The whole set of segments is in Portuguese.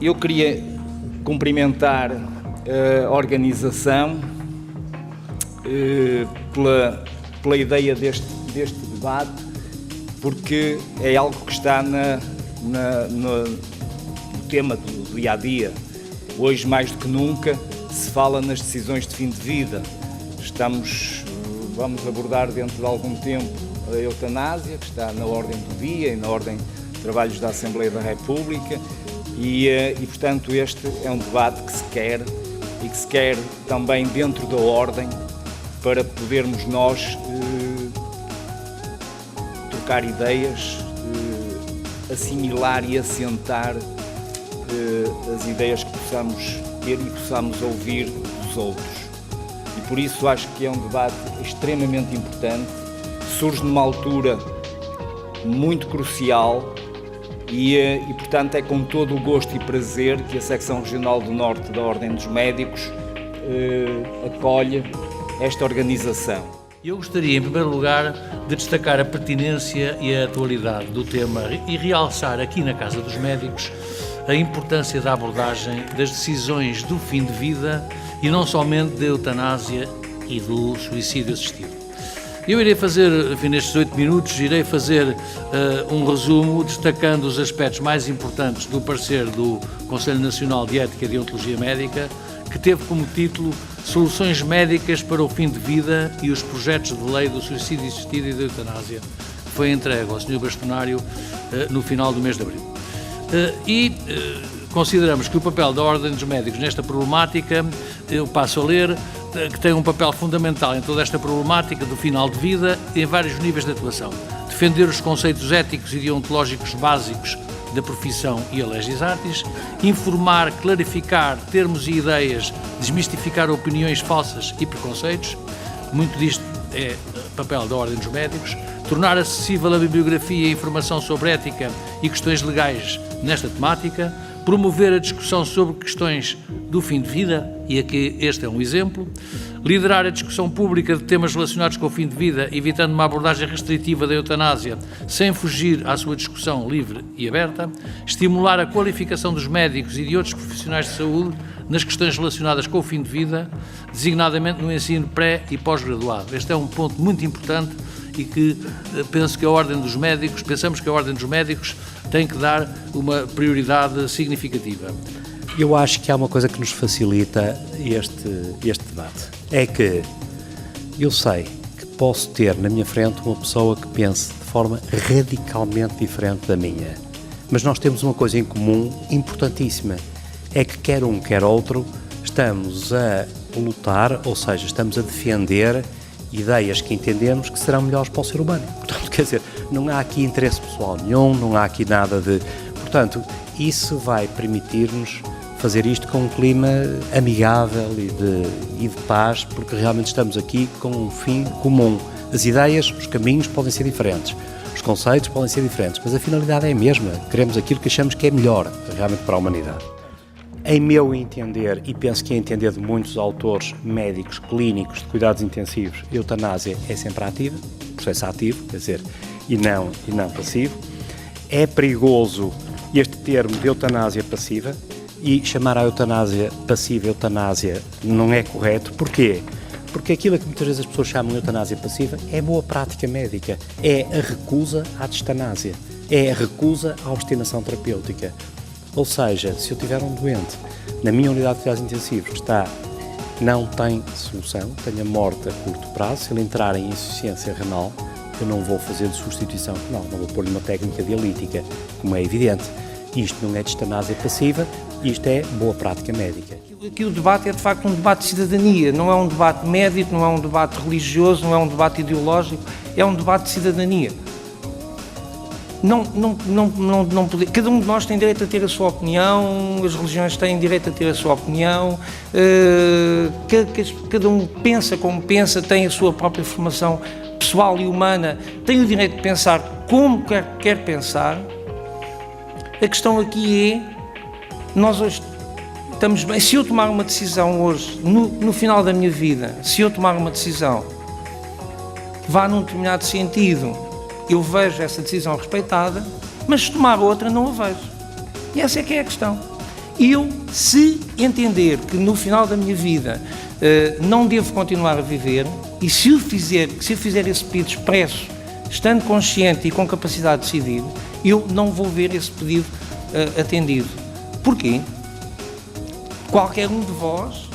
Eu queria cumprimentar a organização pela ideia deste debate, porque é algo que está no tema do dia-a-dia. Hoje, mais do que nunca, se fala nas decisões de fim de vida. Vamos abordar dentro de algum tempo a eutanásia, que está na ordem do dia e na ordem de trabalhos da Assembleia da República, e portanto, este é um debate que se quer, e que se quer também dentro da ordem, para podermos nós trocar ideias, assimilar e assentar as ideias que possamos ter e possamos ouvir dos outros. E por isso acho que é um debate extremamente importante, surge numa altura muito crucial e portanto é com todo o gosto e prazer que a Secção Regional do Norte da Ordem dos Médicos acolhe esta organização. Eu gostaria, em primeiro lugar, de destacar a pertinência e a atualidade do tema e realçar aqui na Casa dos Médicos a importância da abordagem das decisões do fim de vida e não somente da eutanásia e do suicídio assistido. Eu irei fazer, enfim, nestes 8 minutos, um resumo destacando os aspectos mais importantes do parecer do Conselho Nacional de Ética e Deontologia Médica, que teve como título Soluções Médicas para o Fim de Vida e os Projetos de Lei do Suicídio Assistido e da Eutanásia, que foi entregue ao Sr. Bastonário no final do mês de abril. Consideramos que o papel da Ordem dos Médicos nesta problemática, eu passo a ler, que tem um papel fundamental em toda esta problemática do final de vida em vários níveis de atuação. Defender os conceitos éticos e deontológicos básicos da profissão e a legis artis, informar, clarificar termos e ideias, desmistificar opiniões falsas e preconceitos, muito disto é papel da Ordem dos Médicos, tornar acessível a bibliografia e informação sobre ética e questões legais nesta temática, promover a discussão sobre questões do fim de vida, e aqui este é um exemplo, liderar a discussão pública de temas relacionados com o fim de vida, evitando uma abordagem restritiva da eutanásia, sem fugir à sua discussão livre e aberta, estimular a qualificação dos médicos e de outros profissionais de saúde nas questões relacionadas com o fim de vida, designadamente no ensino pré e pós-graduado. Este é um ponto muito importante e que pensamos que a Ordem dos Médicos tem que dar uma prioridade significativa. Eu acho que há uma coisa que nos facilita este debate. É que eu sei que posso ter na minha frente uma pessoa que pense de forma radicalmente diferente da minha. Mas nós temos uma coisa em comum importantíssima. É que quer um, quer outro, estamos a lutar, ou seja, estamos a defender ideias que entendemos que serão melhores para o ser humano. Portanto, quer dizer, não há aqui interesse pessoal nenhum, não há aqui nada de... Portanto, isso vai permitir-nos fazer isto com um clima amigável e de paz, porque realmente estamos aqui com um fim comum. As ideias, os caminhos podem ser diferentes, os conceitos podem ser diferentes, mas a finalidade é a mesma. Queremos aquilo que achamos que é melhor realmente para a humanidade. Em meu entender, e penso que é entender de muitos autores médicos, clínicos, de cuidados intensivos, a eutanásia é sempre ativa, processo ativo, quer dizer, e não passivo. É perigoso este termo de eutanásia passiva, e chamar a eutanásia passiva eutanásia não é correto. Porquê? Porque aquilo que muitas vezes as pessoas chamam de eutanásia passiva é boa prática médica, é a recusa à distanásia, é a recusa à obstinação terapêutica. Ou seja, se eu tiver um doente na minha unidade de cuidados intensivos que não tem solução, tem a morte a curto prazo, se ele entrar em insuficiência renal, eu não vou fazer de substituição renal, não vou pôr-lhe uma técnica dialítica, como é evidente. Isto não é distanásia passiva, isto é boa prática médica. Aqui o debate é de facto um debate de cidadania, não é um debate médico, não é um debate religioso, não é um debate ideológico, é um debate de cidadania. Cada um de nós tem direito a ter a sua opinião, as religiões têm direito a ter a sua opinião, cada um pensa como pensa, tem a sua própria formação pessoal e humana, tem o direito de pensar como quer pensar. A questão aqui é, nós hoje estamos bem, se eu tomar uma decisão hoje, no final da minha vida, se eu tomar uma decisão que vá num determinado sentido, eu vejo essa decisão respeitada, mas se tomar outra, não a vejo. E essa é que é a questão. Eu, se entender que no final da minha vida não devo continuar a viver, e se eu fizer esse pedido expresso, estando consciente e com capacidade de decidir, eu não vou ver esse pedido atendido. Porquê? Qualquer um de vós,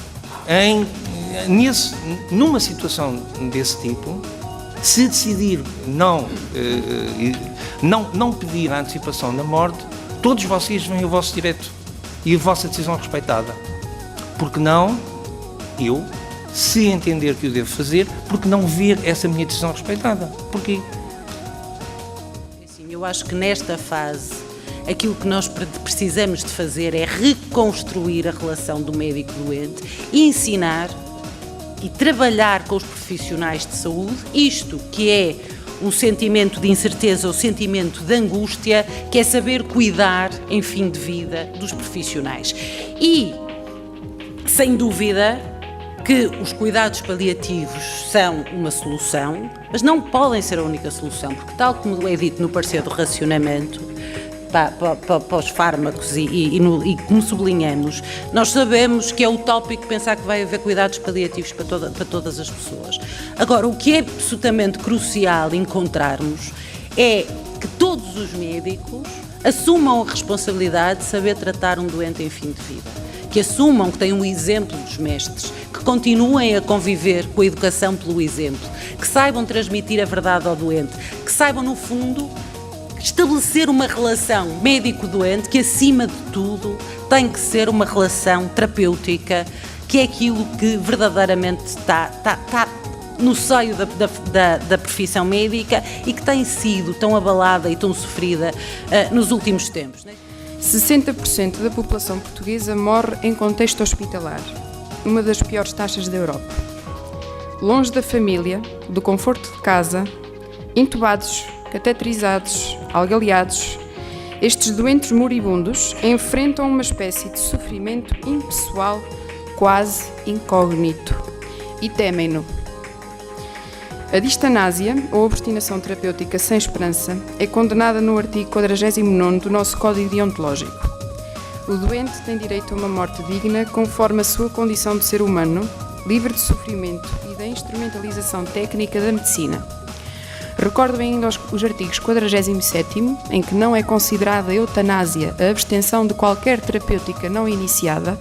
numa situação desse tipo, se decidir não pedir a antecipação da morte, todos vocês veem o vosso direito e a vossa decisão respeitada. Porque não, eu, se entender que o devo fazer, porque não ver essa minha decisão respeitada? Porquê? Sim, eu acho que nesta fase aquilo que nós precisamos de fazer é reconstruir a relação do médico-doente e ensinar e trabalhar com os profissionais de saúde, isto que é um sentimento de incerteza, um sentimento de angústia, que é saber cuidar em fim de vida dos profissionais. E, sem dúvida, que os cuidados paliativos são uma solução, mas não podem ser a única solução, porque tal como é dito no parecer do racionamento, para os fármacos e como sublinhamos, nós sabemos que é utópico pensar que vai haver cuidados paliativos para todas as pessoas. Agora, o que é absolutamente crucial encontrarmos é que todos os médicos assumam a responsabilidade de saber tratar um doente em fim de vida, que assumam que têm um exemplo dos mestres, que continuem a conviver com a educação pelo exemplo, que saibam transmitir a verdade ao doente, que saibam, no fundo, estabelecer uma relação médico-doente que, acima de tudo, tem que ser uma relação terapêutica, que é aquilo que verdadeiramente está no seio da profissão médica e que tem sido tão abalada e tão sofrida nos últimos tempos. 60% da população portuguesa morre em contexto hospitalar, uma das piores taxas da Europa. Longe da família, do conforto de casa, intubados, cateterizados, algaleados, estes doentes moribundos enfrentam uma espécie de sofrimento impessoal, quase incógnito, e temem-no. A distanásia, ou obstinação terapêutica sem esperança, é condenada no artigo 49º do nosso Código Deontológico. O doente tem direito a uma morte digna conforme a sua condição de ser humano, livre de sofrimento e da instrumentalização técnica da medicina. Recordo ainda os artigos 47º, em que não é considerada eutanásia a abstenção de qualquer terapêutica não iniciada,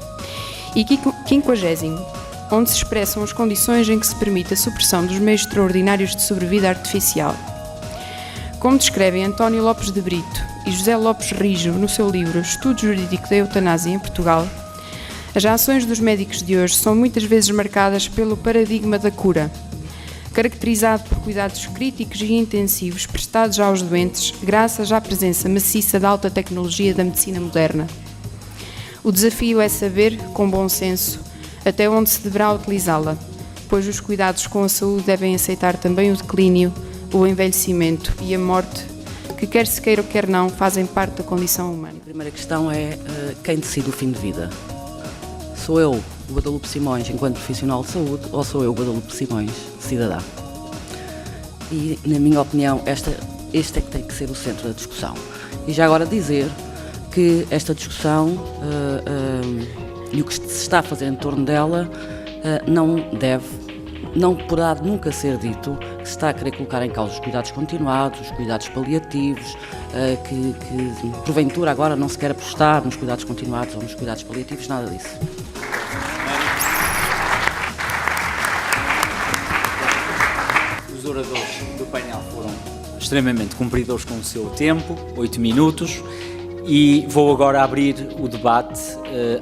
e 50º, onde se expressam as condições em que se permite a supressão dos meios extraordinários de sobrevida artificial. Como descrevem António Lopes de Brito e José Lopes Rijo no seu livro Estudo Jurídico da Eutanásia em Portugal, as ações dos médicos de hoje são muitas vezes marcadas pelo paradigma da cura, caracterizado por cuidados críticos e intensivos prestados aos doentes graças à presença maciça da alta tecnologia da medicina moderna. O desafio é saber, com bom senso, até onde se deverá utilizá-la, pois os cuidados com a saúde devem aceitar também o declínio, o envelhecimento e a morte, que quer se queira ou quer não, fazem parte da condição humana. A primeira questão é quem decide o fim de vida? Sou eu, o Guadalupe Simões, enquanto profissional de saúde, ou sou eu, o Guadalupe Simões, cidadã? E, na minha opinião, este é que tem que ser o centro da discussão. E já agora dizer que esta discussão e o que se está a fazer em torno dela não poderá nunca ser dito que se está a querer colocar em causa os cuidados continuados, os cuidados paliativos, que porventura agora não se quer apostar nos cuidados continuados ou nos cuidados paliativos, nada disso. Os oradores do painel foram extremamente cumpridores com o seu tempo, 8 minutos, e vou agora abrir o debate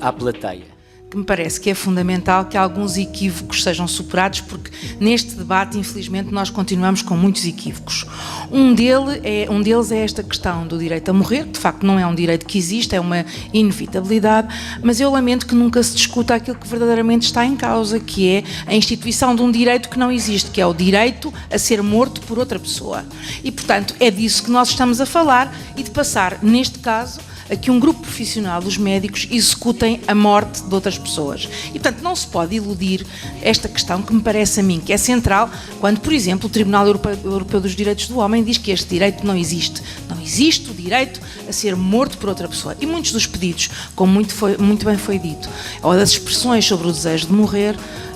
à plateia. Que me parece que é fundamental que alguns equívocos sejam superados, porque neste debate, infelizmente, nós continuamos com muitos equívocos. Um deles é esta questão do direito a morrer, que de facto não é um direito que existe, é uma inevitabilidade, mas eu lamento que nunca se discuta aquilo que verdadeiramente está em causa, que é a instituição de um direito que não existe, que é o direito a ser morto por outra pessoa. E, portanto, é disso que nós estamos a falar e de passar, neste caso, a que um grupo profissional dos médicos executem a morte de outras pessoas. E, portanto, não se pode iludir esta questão que me parece a mim que é central quando, por exemplo, o Tribunal Europeu dos Direitos do Homem diz que este direito não existe. Não existe o direito a ser morto por outra pessoa. E muitos dos pedidos, como muito bem foi dito, ou das expressões sobre o desejo de morrer,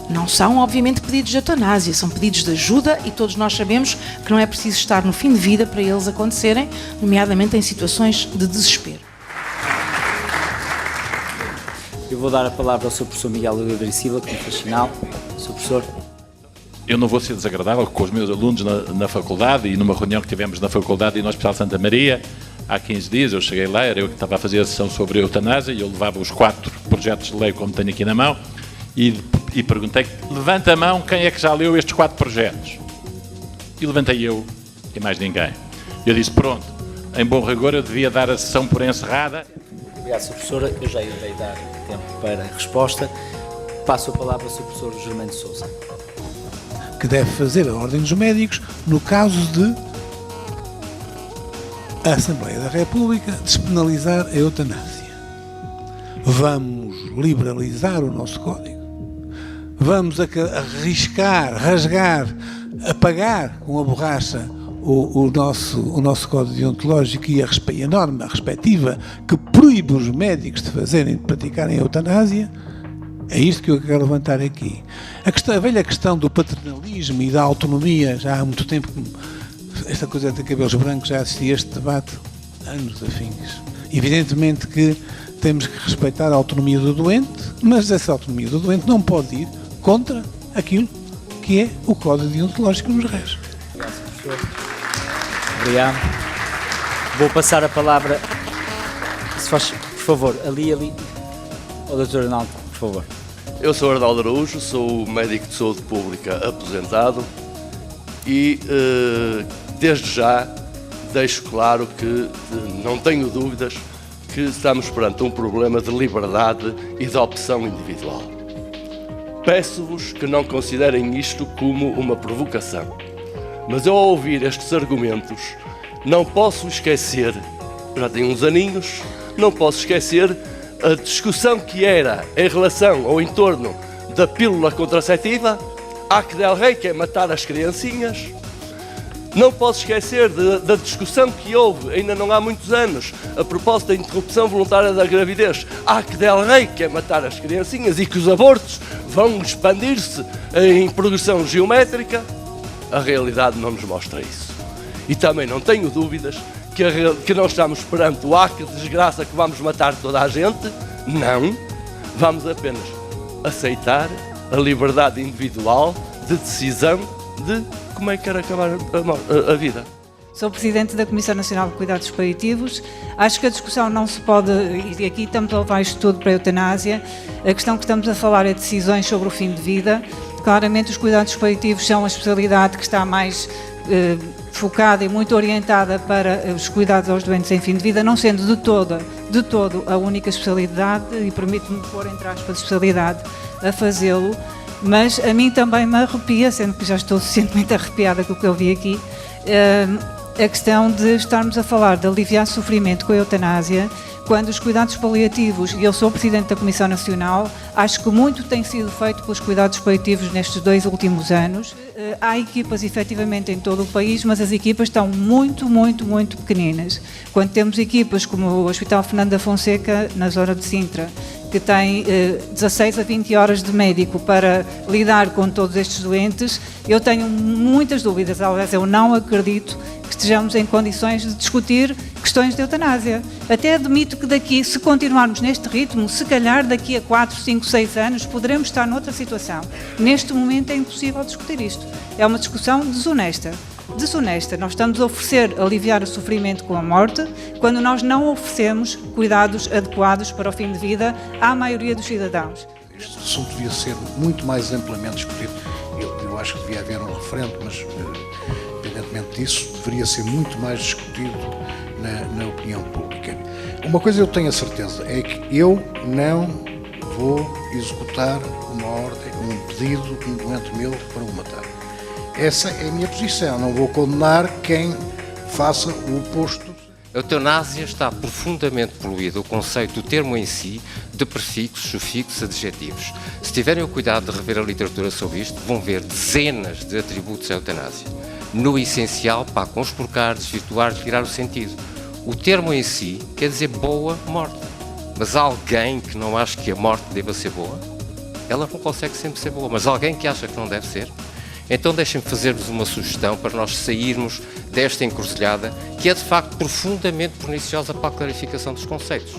não são, obviamente, pedidos de eutanásia, são pedidos de ajuda e todos nós sabemos que não é preciso estar no fim de vida para eles acontecerem, nomeadamente em situações de desespero. Eu vou dar a palavra ao Sr. Professor Miguel Oliveira Silva, que faz sinal. Sr. Professor. Eu não vou ser desagradável com os meus alunos na faculdade e numa reunião que tivemos na faculdade e no Hospital Santa Maria, há 15 dias, eu cheguei lá, era eu que estava a fazer a sessão sobre a eutanásia e eu levava os 4 projetos de lei como tenho aqui na mão e perguntei, levanta a mão quem é que já leu estes 4 projetos. E levantei eu e mais ninguém. Eu disse, pronto, em bom rigor eu devia dar a sessão por encerrada. Obrigado, Sr. Professora. Eu já irei dar tempo para a resposta. Passo a palavra ao Sr. Professor Germano de Sousa. Que deve fazer a Ordem dos Médicos no caso de a Assembleia da República despenalizar a eutanásia. Vamos liberalizar o nosso Código. Vamos arriscar, rasgar, apagar com a borracha o nosso Código deontológico e a norma respectiva que proíbe os médicos de praticarem a eutanásia. É isto que eu quero levantar aqui. A velha questão do paternalismo e da autonomia, já há muito tempo, esta coisa de cabelos brancos, já assistia a este debate, anos a fins. Evidentemente que temos que respeitar a autonomia do doente, mas essa autonomia do doente não pode ir contra aquilo que é o Código deontológico nos rege. Obrigado, Sr. Professor. Obrigado. Vou passar a palavra, se faz, por favor, ali, ao Dr. Arnaldo, por favor. Eu sou Arnaldo Araújo, sou médico de saúde pública aposentado e desde já deixo claro que não tenho dúvidas que estamos perante um problema de liberdade e de opção individual. Peço-vos que não considerem isto como uma provocação, mas eu ao ouvir estes argumentos não posso esquecer, já tenho uns aninhos, não posso esquecer a discussão que era em relação ou em torno da pílula contraceptiva, Hack del Rey, que é matar as criancinhas. Não posso esquecer da discussão que houve, ainda não há muitos anos, a propósito da interrupção voluntária da gravidez, Hack del Rey, que é matar as criancinhas e que os abortos vão expandir-se em progressão geométrica. A realidade não nos mostra isso. E também não tenho dúvidas que não estamos perante o hack de desgraça que vamos matar toda a gente. Não. Vamos apenas aceitar a liberdade individual de decisão de como é que quer acabar a vida. Sou Presidente da Comissão Nacional de Cuidados Paliativos. Acho que a discussão não se pode, e aqui estamos a levar isto tudo para a eutanásia, a questão que estamos a falar é decisões sobre o fim de vida. Claramente os cuidados paliativos são a especialidade que está mais focada e muito orientada para os cuidados aos doentes em fim de vida, não sendo de todo a única especialidade, e permite-me pôr entre aspas especialidade a fazê-lo, mas a mim também me arrepia, sendo que já estou suficientemente arrepiada com o que eu vi aqui, a questão de estarmos a falar de aliviar sofrimento com a eutanásia, quando os cuidados paliativos, e eu sou Presidente da Comissão Nacional, acho que muito tem sido feito pelos cuidados paliativos nestes 2 últimos anos. Há equipas efetivamente em todo o país, mas as equipas estão muito pequeninas. Quando temos equipas como o Hospital Fernando da Fonseca, na zona de Sintra, que tem 16 a 20 horas de médico para lidar com todos estes doentes, eu tenho muitas dúvidas, aliás, eu não acredito que estejamos em condições de discutir questões de eutanásia. Até admito que daqui, se continuarmos neste ritmo, se calhar daqui a 4, 5, 6 anos poderemos estar noutra situação. Neste momento é impossível discutir isto. É uma discussão desonesta. Nós estamos a oferecer aliviar o sofrimento com a morte, quando nós não oferecemos cuidados adequados para o fim de vida à maioria dos cidadãos. Este assunto devia ser muito mais amplamente discutido. Eu acho que devia haver um referendo, mas independentemente disso, deveria ser muito mais discutido na opinião pública. Uma coisa eu tenho a certeza, é que eu não vou executar uma ordem, um pedido de um doente meu para o matar. Essa é a minha posição. Não vou condenar quem faça o oposto. A eutanásia está profundamente poluída, o conceito, o termo em si, de prefixos, sufixos, adjetivos. Se tiverem o cuidado de rever a literatura sobre isto, vão ver dezenas de atributos à eutanásia. No essencial, para conspurcar, desvirtuar, tirar o sentido. O termo em si quer dizer boa morte. Mas alguém que não acha que a morte deva ser boa, ela não consegue sempre ser boa. Mas alguém que acha que não deve ser, então deixem-me fazer-vos uma sugestão para nós sairmos desta encruzilhada que é de facto profundamente perniciosa para a clarificação dos conceitos.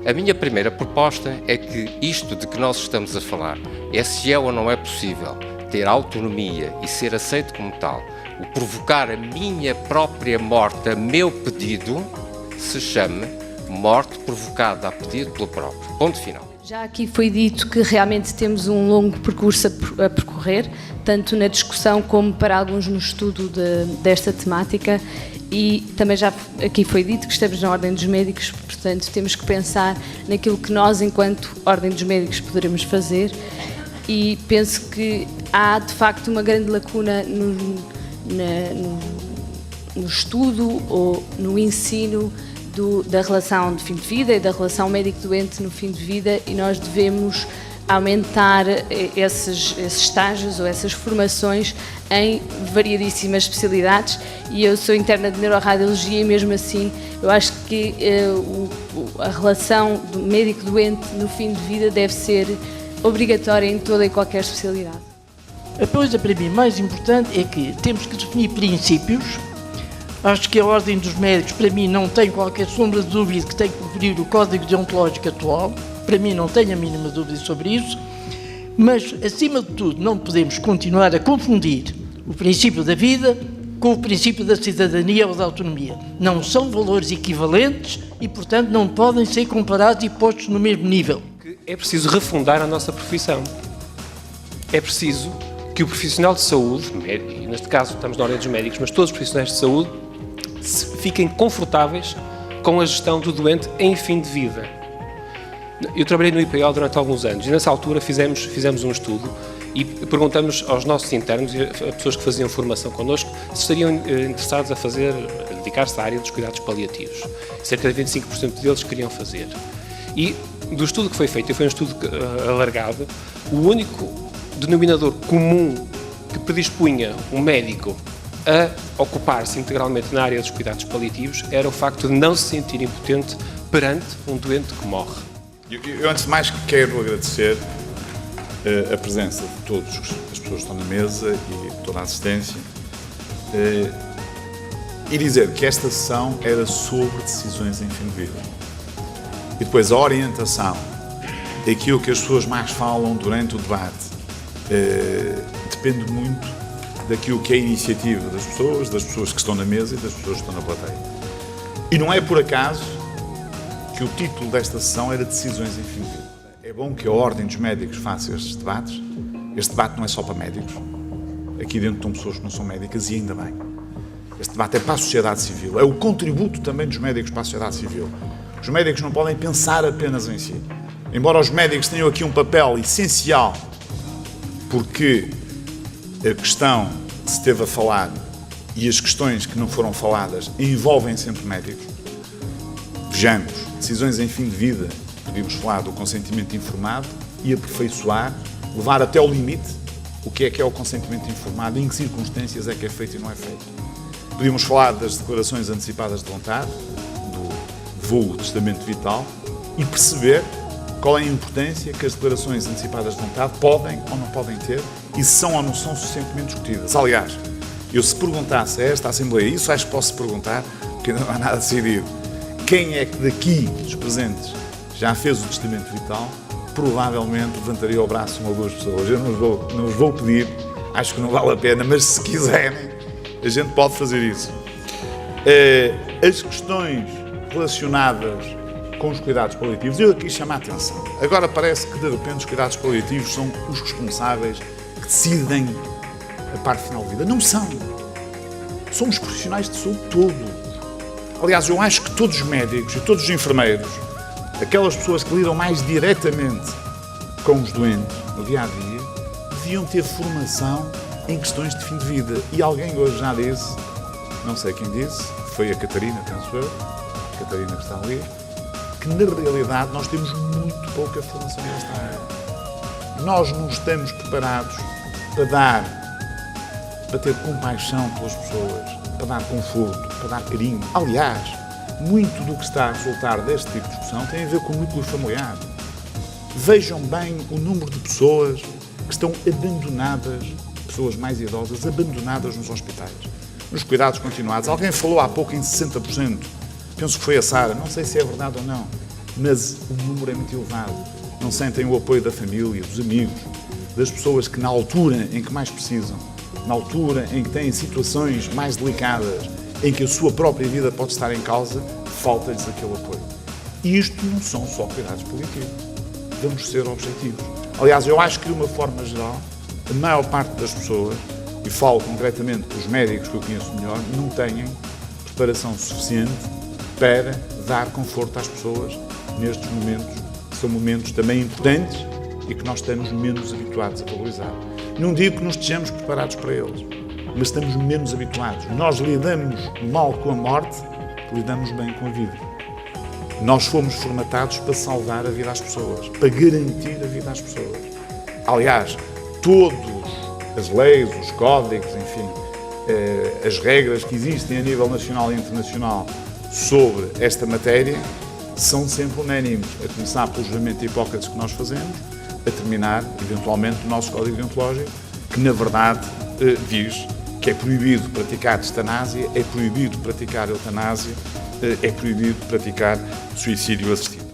A minha primeira proposta é que isto de que nós estamos a falar é se é ou não é possível ter autonomia e ser aceito como tal, o provocar a minha própria morte a meu pedido, se chame morte provocada a pedido pelo próprio. Ponto final. Já aqui foi dito que realmente temos um longo percurso a percorrer, tanto na discussão como para alguns no estudo desta temática, e também já aqui foi dito que estamos na Ordem dos Médicos, portanto temos que pensar naquilo que nós, enquanto Ordem dos Médicos, poderemos fazer, e penso que há de facto uma grande lacuna no estudo ou no ensino da relação de fim de vida e da relação médico-doente no fim de vida, e nós devemos aumentar esses estágios ou essas formações em variadíssimas especialidades. E eu sou interna de neuroradiologia e mesmo assim eu acho que a relação do médico-doente no fim de vida deve ser obrigatória em toda e qualquer especialidade. A coisa para mim mais importante é que temos que definir princípios. Acho que a Ordem dos Médicos, para mim, não tem qualquer sombra de dúvida que tem que cumprir o Código Deontológico atual. Para mim, não tenho a mínima dúvida sobre isso. Mas, acima de tudo, não podemos continuar a confundir o princípio da vida com o princípio da cidadania ou da autonomia. Não são valores equivalentes e, portanto, não podem ser comparados e postos no mesmo nível. É preciso refundar a nossa profissão. É preciso que o profissional de saúde, e neste caso estamos na Ordem dos Médicos, mas todos os profissionais de saúde, fiquem confortáveis com a gestão do doente em fim de vida. Eu trabalhei no IPO durante alguns anos e nessa altura fizemos um estudo e perguntamos aos nossos internos e a pessoas que faziam formação connosco se estariam interessados a dedicar-se à área dos cuidados paliativos. Cerca de 25% deles queriam fazer. E do estudo que foi feito, e foi um estudo alargado, o único denominador comum que predispunha um médico a ocupar-se integralmente na área dos cuidados paliativos era o facto de não se sentir impotente perante um doente que morre. Eu antes de mais quero agradecer a presença de todas as pessoas que estão na mesa e toda a assistência e dizer que esta sessão era sobre decisões em fim de vida. E depois a orientação, aquilo que as pessoas mais falam durante o debate, depende muito daquilo que é a iniciativa das pessoas que estão na mesa e das pessoas que estão na plateia. E não é por acaso que o título desta sessão era Decisões em fim de vida. É bom que a Ordem dos Médicos faça estes debates. Este debate não é só para médicos. Aqui dentro estão pessoas que não são médicas e ainda bem. Este debate é para a sociedade civil. É o contributo também dos médicos para a sociedade civil. Os médicos não podem pensar apenas em si. Embora os médicos tenham aqui um papel essencial, porque a questão que se esteve a falar e as questões que não foram faladas envolvem sempre médicos. Vejamos, decisões em fim de vida, podíamos falar do consentimento informado e aperfeiçoar, levar até ao limite o que é o consentimento informado, em que circunstâncias é que é feito e não é feito. Podíamos falar das declarações antecipadas de vontade, do vulgo testamento vital, e perceber qual é a importância que as declarações antecipadas de vontade podem ou não podem ter e se são ou não são suficientemente discutidas. Aliás, eu se perguntasse a esta Assembleia, isso acho que posso perguntar, porque ainda não há nada decidido, quem é que daqui dos presentes já fez o testamento vital, provavelmente levantaria o braço uma ou duas pessoas. Eu não vos vou pedir, acho que não vale a pena, mas se quiserem, a gente pode fazer isso. As questões relacionadas com os cuidados paliativos, eu aqui chamo a atenção. Agora parece que de repente os cuidados paliativos são os responsáveis que decidem a parte final da vida. Não são. São os profissionais de saúde todo. Aliás, eu acho que todos os médicos e todos os enfermeiros, aquelas pessoas que lidam mais diretamente com os doentes no dia-a-dia, deviam ter formação em questões de fim de vida. E alguém hoje já disse, não sei quem disse, foi a Catarina, penso eu, Catarina que está ali, que na realidade nós temos muito pouca formação nesta área. Nós não estamos preparados para ter compaixão pelas pessoas, para dar conforto, para dar carinho. Aliás, muito do que está a resultar deste tipo de discussão tem a ver com o núcleo familiar. Vejam bem o número de pessoas que estão abandonadas, pessoas mais idosas, abandonadas nos hospitais, nos cuidados continuados. Alguém falou há pouco em 60%, penso que foi a Sara, não sei se é verdade ou não, mas o número é muito elevado. Não sentem o apoio da família, dos amigos, das pessoas que na altura em que mais precisam, na altura em que têm situações mais delicadas, em que a sua própria vida pode estar em causa, falta-lhes aquele apoio. E isto não são só cuidados paliativos. Vamos ser objetivos. Aliás, eu acho que de uma forma geral, a maior parte das pessoas, e falo concretamente dos médicos que eu conheço melhor, não têm preparação suficiente para dar conforto às pessoas nestes momentos, que são momentos também importantes e que nós estamos menos habituados a valorizar. Não digo que não estejamos preparados para eles, mas estamos menos habituados. Nós lidamos mal com a morte, lidamos bem com a vida. Nós fomos formatados para salvar a vida às pessoas, para garantir a vida às pessoas. Aliás, todas as leis, os códigos, enfim, as regras que existem a nível nacional e internacional sobre esta matéria são sempre unânimes, a começar pelo juramento de Hipócrates que nós fazemos, a terminar, eventualmente, o nosso código deontológico, que na verdade diz que é proibido praticar eutanásia, é proibido praticar eutanásia, é proibido praticar suicídio assistido.